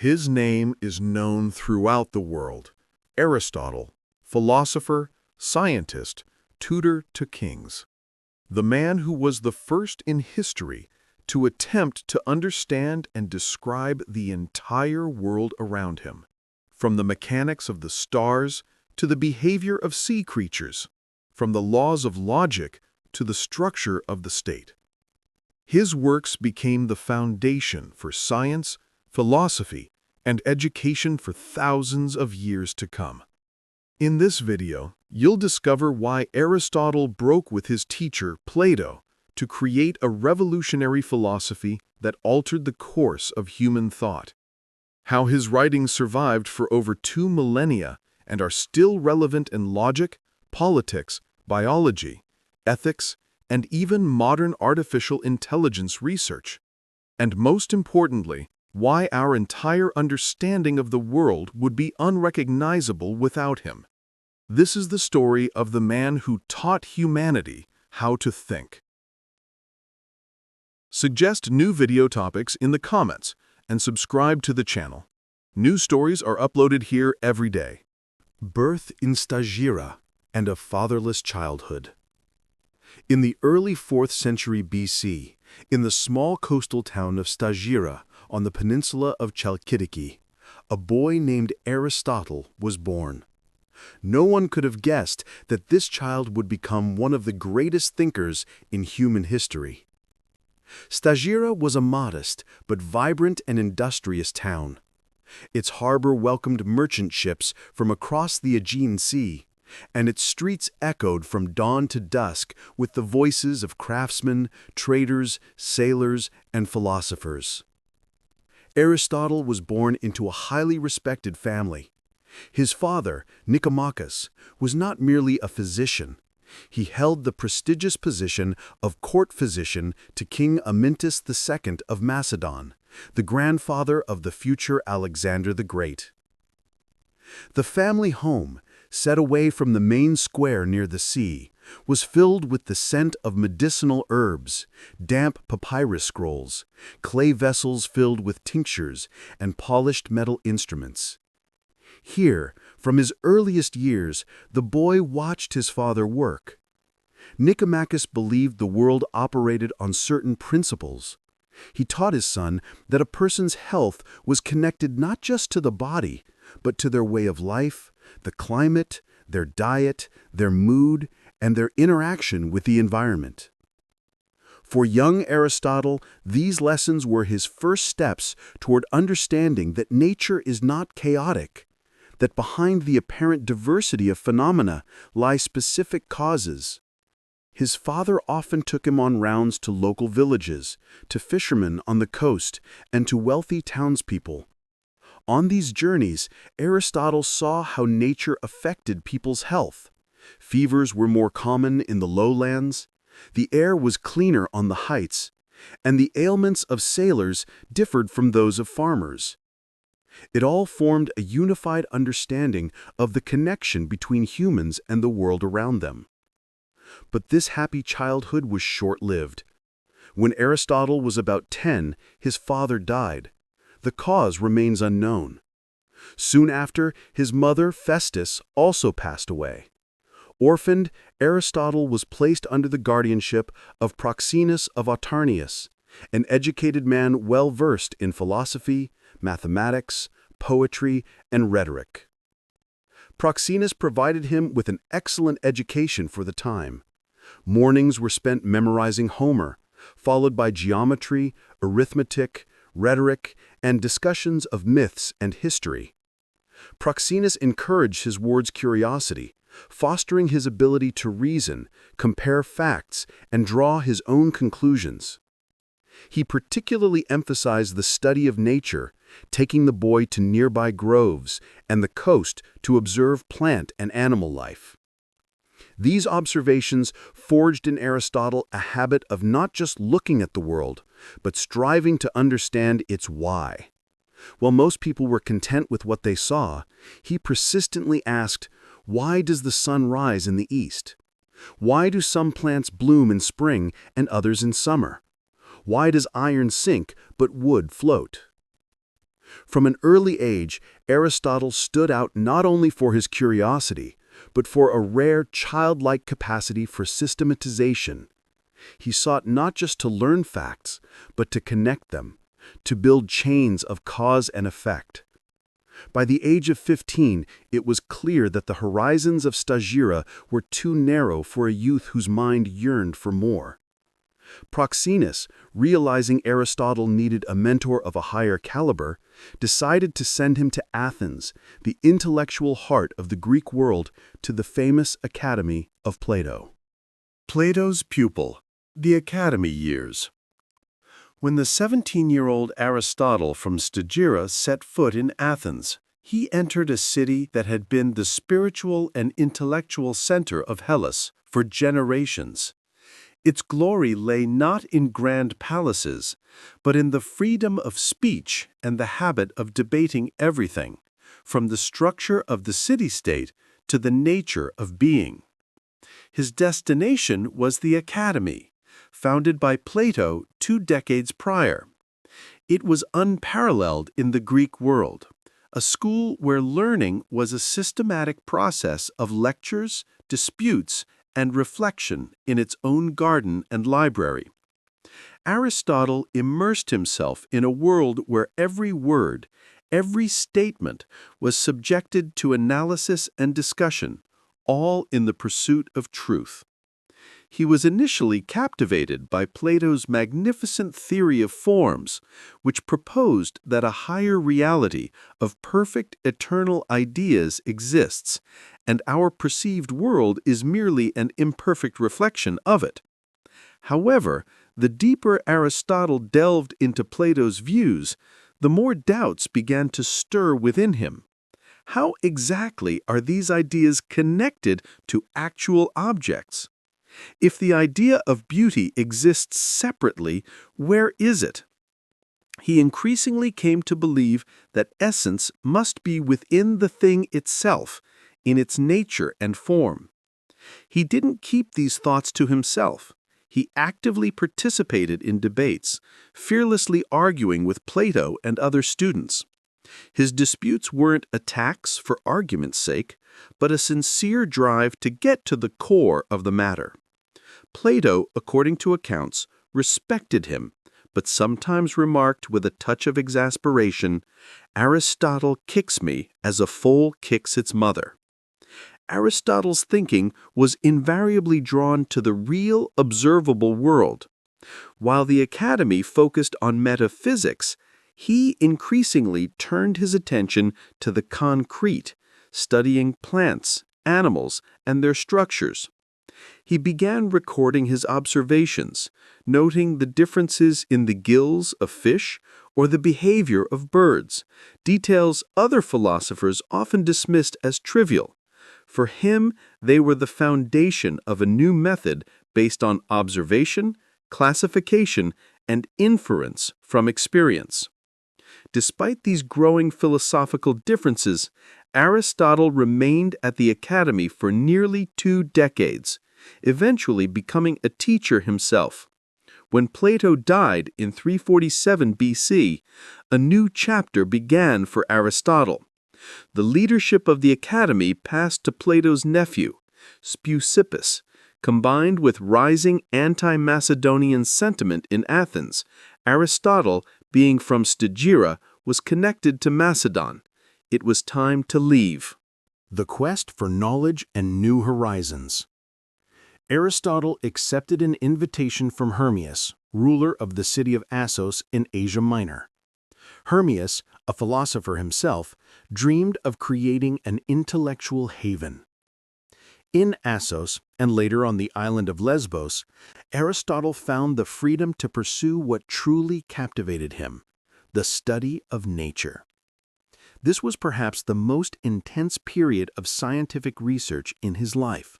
His name is known throughout the world. Aristotle, philosopher, scientist, tutor to kings. The man who was the first in history to attempt to understand and describe the entire world around him, from the mechanics of the stars to the behavior of sea creatures, from the laws of logic to the structure of the state. His works became the foundation for science, philosophy, and education for thousands of years to come. In this video, you'll discover why Aristotle broke with his teacher, Plato, to create a revolutionary philosophy that altered the course of human thought. How his writings survived for over 2 millennia and are still relevant in logic, politics, biology, ethics, and even modern artificial intelligence research. And most importantly, why our entire understanding of the world would be unrecognizable without him. This is the story of the man who taught humanity how to think. Suggest new video topics in the comments and subscribe to the channel. New stories are uploaded here every day. Birth in Stagira and a fatherless childhood. In the early 4th century BC, in the small coastal town of Stagira on the peninsula of Chalkidiki, a boy named Aristotle was born. No one could have guessed that this child would become one of the greatest thinkers in human history. Stagira was a modest but vibrant and industrious town. Its harbor welcomed merchant ships from across the Aegean Sea, and its streets echoed from dawn to dusk with the voices of craftsmen, traders, sailors, and philosophers. Aristotle was born into a highly respected family. His father, Nicomachus, was not merely a physician. He held the prestigious position of court physician to King Amyntas II of Macedon, the grandfather of the future Alexander the Great. The family home, set away from the main square near the sea, was filled with the scent of medicinal herbs, damp papyrus scrolls, clay vessels filled with tinctures, and polished metal instruments. Here, from his earliest years, the boy watched his father work. Nicomachus believed the world operated on certain principles. He taught his son that a person's health was connected not just to the body, but to their way of life, the climate, their diet, their mood, and their interaction with the environment. For young Aristotle, these lessons were his first steps toward understanding that nature is not chaotic, that behind the apparent diversity of phenomena lie specific causes. His father often took him on rounds to local villages, to fishermen on the coast, and to wealthy townspeople. On these journeys, Aristotle saw how nature affected people's health. Fevers were more common in the lowlands, the air was cleaner on the heights, and the ailments of sailors differed from those of farmers. It all formed a unified understanding of the connection between humans and the world around them. But this happy childhood was short-lived. When Aristotle was about 10, his father died. The cause remains unknown. Soon after, his mother, Festus, also passed away. Orphaned, Aristotle was placed under the guardianship of Proxenus of Autarnius, an educated man well-versed in philosophy, mathematics, poetry, and rhetoric. Proxenus provided him with an excellent education for the time. Mornings were spent memorizing Homer, followed by geometry, arithmetic, rhetoric, and discussions of myths and history. Proxenus encouraged his ward's curiosity, fostering his ability to reason, compare facts, and draw his own conclusions. He particularly emphasized the study of nature, taking the boy to nearby groves and the coast to observe plant and animal life. These observations forged in Aristotle a habit of not just looking at the world, but striving to understand its why. While most people were content with what they saw, he persistently asked, why does the sun rise in the east? Why do some plants bloom in spring and others in summer? Why does iron sink but wood float? From an early age, Aristotle stood out not only for his curiosity, but for a rare childlike capacity for systematization. He sought not just to learn facts, but to connect them, to build chains of cause and effect. By the age of 15, it was clear that the horizons of Stagira were too narrow for a youth whose mind yearned for more. Proxenus, realizing Aristotle needed a mentor of a higher caliber, decided to send him to Athens, the intellectual heart of the Greek world, to the famous Academy of Plato. Plato's pupil, the Academy years. When the 17-year-old Aristotle from Stagira set foot in Athens, he entered a city that had been the spiritual and intellectual center of Hellas for generations. Its glory lay not in grand palaces, but in the freedom of speech and the habit of debating everything, from the structure of the city-state to the nature of being. His destination was the Academy, founded by Plato 2 decades prior. It was unparalleled in the Greek world, a school where learning was a systematic process of lectures, disputes, and reflection in its own garden and library. Aristotle immersed himself in a world where every word, every statement was subjected to analysis and discussion, all in the pursuit of truth. He was initially captivated by Plato's magnificent theory of forms, which proposed that a higher reality of perfect eternal ideas exists, and our perceived world is merely an imperfect reflection of it. However, the deeper Aristotle delved into Plato's views, the more doubts began to stir within him. How exactly are these ideas connected to actual objects? If the idea of beauty exists separately, where is it? He increasingly came to believe that essence must be within the thing itself, in its nature and form. He didn't keep these thoughts to himself. He actively participated in debates, fearlessly arguing with Plato and other students. His disputes weren't attacks for argument's sake, but a sincere drive to get to the core of the matter. Plato, according to accounts, respected him, but sometimes remarked with a touch of exasperation, "Aristotle kicks me as a foal kicks its mother." Aristotle's thinking was invariably drawn to the real, observable world. While the Academy focused on metaphysics, he increasingly turned his attention to the concrete, studying plants, animals, and their structures. He began recording his observations, noting the differences in the gills of fish or the behavior of birds, details other philosophers often dismissed as trivial. For him, they were the foundation of a new method based on observation, classification, and inference from experience. Despite these growing philosophical differences, Aristotle remained at the Academy for nearly 2 decades, eventually becoming a teacher himself. When Plato died in 347 BC, a new chapter began for Aristotle. The leadership of the Academy passed to Plato's nephew, Speusippus. Combined with rising anti-Macedonian sentiment in Athens, Aristotle, being from Stagira, was connected to Macedon. It was time to leave. The quest for knowledge and new horizons. Aristotle accepted an invitation from Hermias, ruler of the city of Assos in Asia Minor. Hermias, a philosopher himself, dreamed of creating an intellectual haven. In Assos, and later on the island of Lesbos, Aristotle found the freedom to pursue what truly captivated him, the study of nature. This was perhaps the most intense period of scientific research in his life.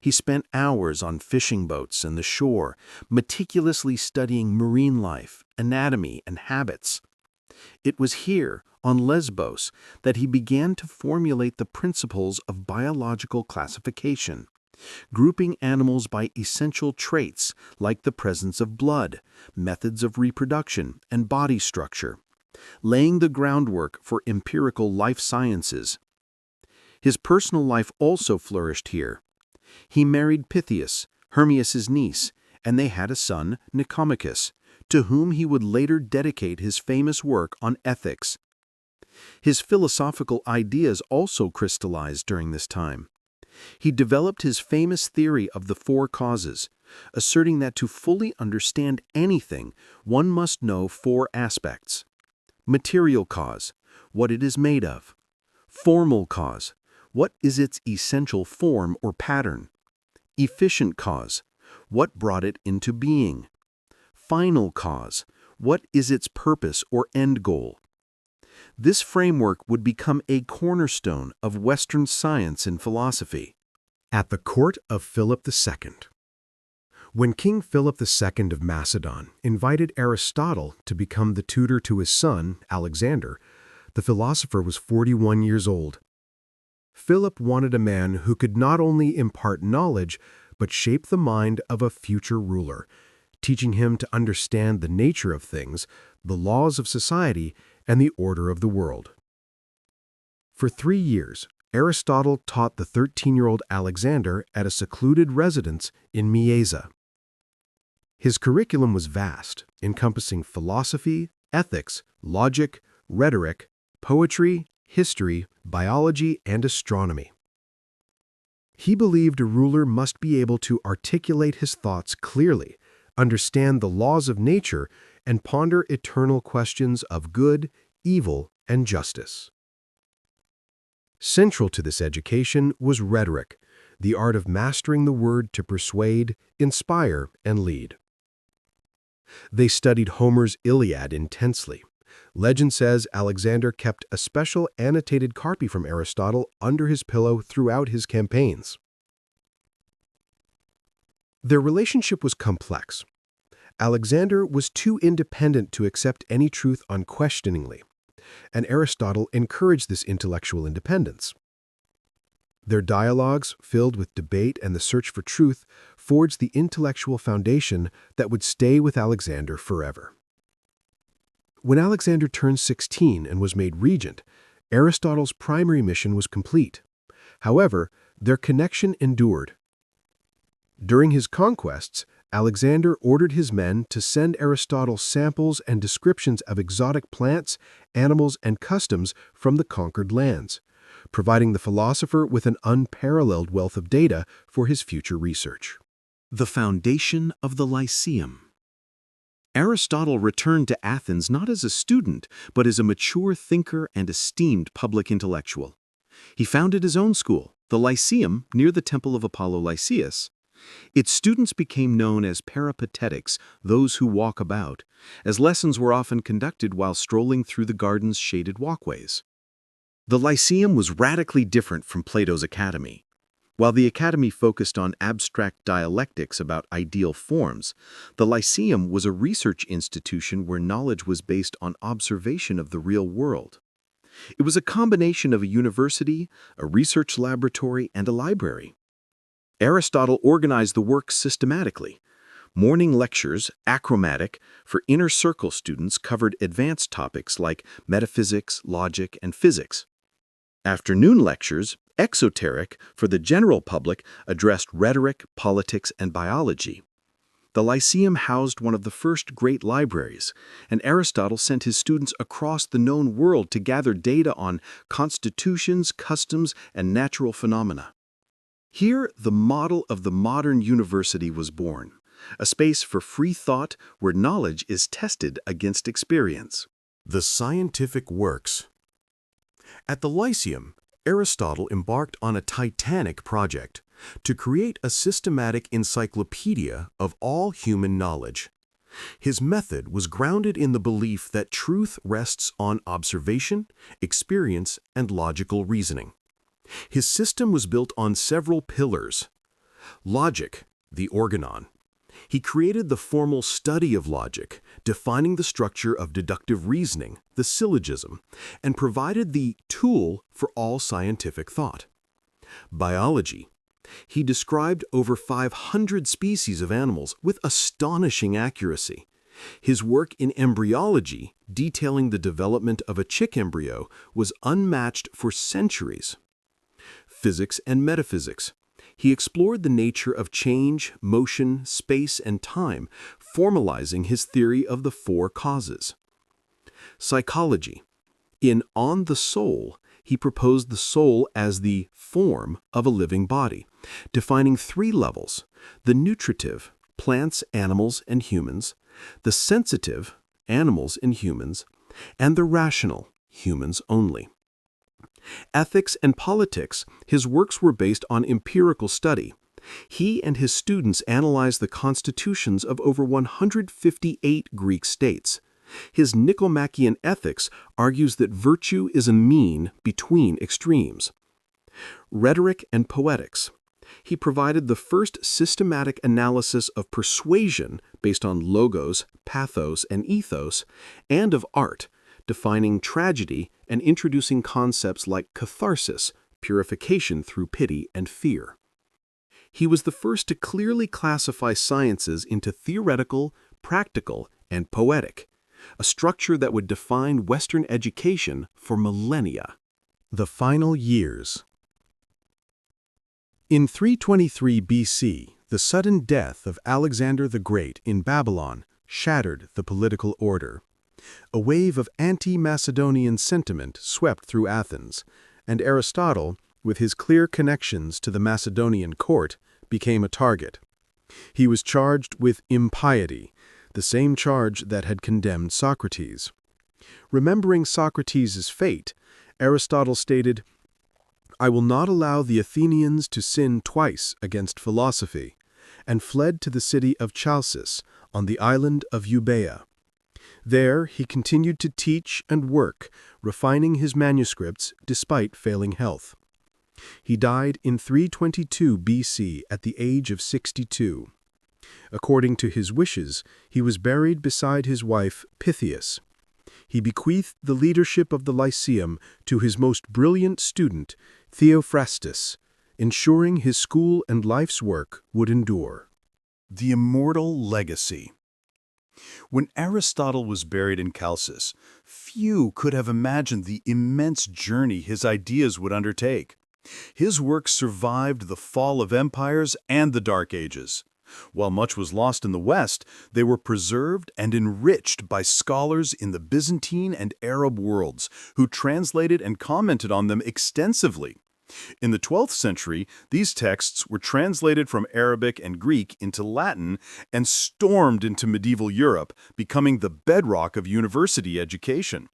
He spent hours on fishing boats and the shore, meticulously studying marine life, anatomy, and habits. It was here, on Lesbos, that he began to formulate the principles of biological classification, grouping animals by essential traits like the presence of blood, methods of reproduction, and body structure. laying the groundwork for empirical life sciences. His personal life also flourished here. He married Pythias, Hermias's niece, and they had a son, Nicomachus, to whom he would later dedicate his famous work on ethics. His philosophical ideas also crystallized during this time. He developed his famous theory of the four causes, asserting that to fully understand anything, one must know four aspects: material cause, what it is made of; formal cause, what is its essential form or pattern; efficient cause, what brought it into being; final cause, what is its purpose or end goal. This framework would become a cornerstone of Western science and philosophy. At the court of Philip II. When King Philip II of Macedon invited Aristotle to become the tutor to his son, Alexander, the philosopher was 41 years old. Philip wanted a man who could not only impart knowledge, but shape the mind of a future ruler, teaching him to understand the nature of things, the laws of society, and the order of the world. For 3 years, Aristotle taught the 13-year-old Alexander at a secluded residence in Mieza. His curriculum was vast, encompassing philosophy, ethics, logic, rhetoric, poetry, history, biology, and astronomy. He believed a ruler must be able to articulate his thoughts clearly, understand the laws of nature, and ponder eternal questions of good, evil, and justice. Central to this education was rhetoric, the art of mastering the word to persuade, inspire, and lead. They studied Homer's Iliad intensely. Legend says Alexander kept a special annotated copy from Aristotle under his pillow throughout his campaigns. Their relationship was complex. Alexander was too independent to accept any truth unquestioningly, and Aristotle encouraged this intellectual independence. Their dialogues, filled with debate and the search for truth, forged the intellectual foundation that would stay with Alexander forever. When Alexander turned 16 and was made regent, Aristotle's primary mission was complete. However, their connection endured. During his conquests, Alexander ordered his men to send Aristotle samples and descriptions of exotic plants, animals, and customs from the conquered lands, providing the philosopher with an unparalleled wealth of data for his future research. The foundation of the Lyceum. Aristotle returned to Athens not as a student, but as a mature thinker and esteemed public intellectual. He founded his own school, the Lyceum, near the temple of Apollo Lycaeus. Its students became known as peripatetics, those who walk about, as lessons were often conducted while strolling through the garden's shaded walkways. The Lyceum was radically different from Plato's academy. While the academy focused on abstract dialectics about ideal forms, the Lyceum was a research institution where knowledge was based on observation of the real world. It was a combination of a university, a research laboratory, and a library. Aristotle organized the work systematically. Morning lectures, achromatic, for inner circle students covered advanced topics like metaphysics, logic, and physics. Afternoon lectures, exoteric, for the general public, addressed rhetoric, politics, and biology. The Lyceum housed one of the first great libraries, and Aristotle sent his students across the known world to gather data on constitutions, customs, and natural phenomena. Here, the model of the modern university was born, a space for free thought where knowledge is tested against experience. The scientific works. At the Lyceum, Aristotle embarked on a titanic project to create a systematic encyclopedia of all human knowledge. His method was grounded in the belief that truth rests on observation, experience, and logical reasoning. His system was built on several pillars. Logic, the organon. He created the formal study of logic, defining the structure of deductive reasoning, the syllogism, and provided the tool for all scientific thought. Biology. He described over 500 species of animals with astonishing accuracy. His work in embryology, detailing the development of a chick embryo, was unmatched for centuries. Physics and metaphysics. He explored the nature of change, motion, space, and time, formalizing his theory of the four causes. Psychology. In On the Soul, he proposed the soul as the form of a living body, defining three levels: the nutritive, plants, animals, and humans; the sensitive, animals and humans; and the rational, humans only. Ethics and politics, his works were based on empirical study. He and his students analyzed the constitutions of over 158 Greek states. His Nicomachean Ethics argues that virtue is a mean between extremes. Rhetoric and poetics. He provided the first systematic analysis of persuasion based on logos, pathos, and ethos, and of art, defining tragedy and introducing concepts like catharsis, purification through pity and fear. He was the first to clearly classify sciences into theoretical, practical, and poetic, a structure that would define Western education for millennia. The final years. In 323 BC, the sudden death of Alexander the Great in Babylon shattered the political order. A wave of anti-Macedonian sentiment swept through Athens, and Aristotle, with his clear connections to the Macedonian court, became a target. He was charged with impiety, the same charge that had condemned Socrates. Remembering Socrates' fate, Aristotle stated, "I will not allow the Athenians to sin twice against philosophy," and fled to the city of Chalcis on the island of Euboea. There he continued to teach and work, refining his manuscripts despite failing health. He died in 322 BC at the age of 62. According to his wishes, he was buried beside his wife Pythias. He bequeathed the leadership of the Lyceum to his most brilliant student, Theophrastus, ensuring his school and life's work would endure. The immortal legacy. When Aristotle was buried in Chalcis, few could have imagined the immense journey his ideas would undertake. His work survived the fall of empires and the Dark Ages. While much was lost in the West, they were preserved and enriched by scholars in the Byzantine and Arab worlds, who translated and commented on them extensively. In the 12th century, these texts were translated from Arabic and Greek into Latin and stormed into medieval Europe, becoming the bedrock of university education.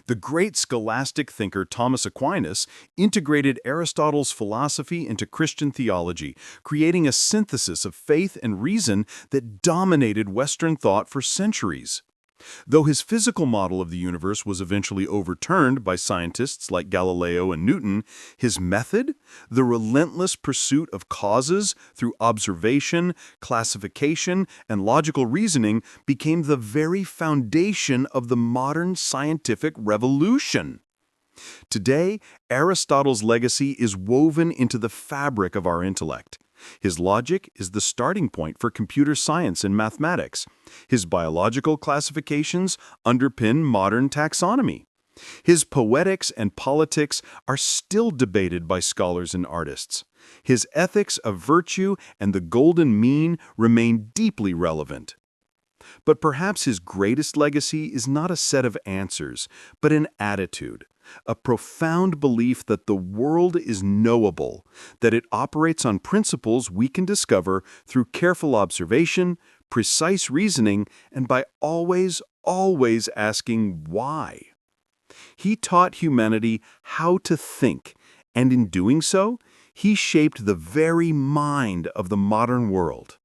The great scholastic thinker Thomas Aquinas integrated Aristotle's philosophy into Christian theology, creating a synthesis of faith and reason that dominated Western thought for centuries. Though his physical model of the universe was eventually overturned by scientists like Galileo and Newton, his method, the relentless pursuit of causes through observation, classification, and logical reasoning, became the very foundation of the modern scientific revolution. Today, Aristotle's legacy is woven into the fabric of our intellect. His logic is the starting point for computer science and mathematics. His biological classifications underpin modern taxonomy. His poetics and politics are still debated by scholars and artists. His ethics of virtue and the golden mean remain deeply relevant. But perhaps his greatest legacy is not a set of answers, but an attitude. A profound belief that the world is knowable, that it operates on principles we can discover through careful observation, precise reasoning, and by always asking why. He taught humanity how to think, and in doing so, he shaped the very mind of the modern world.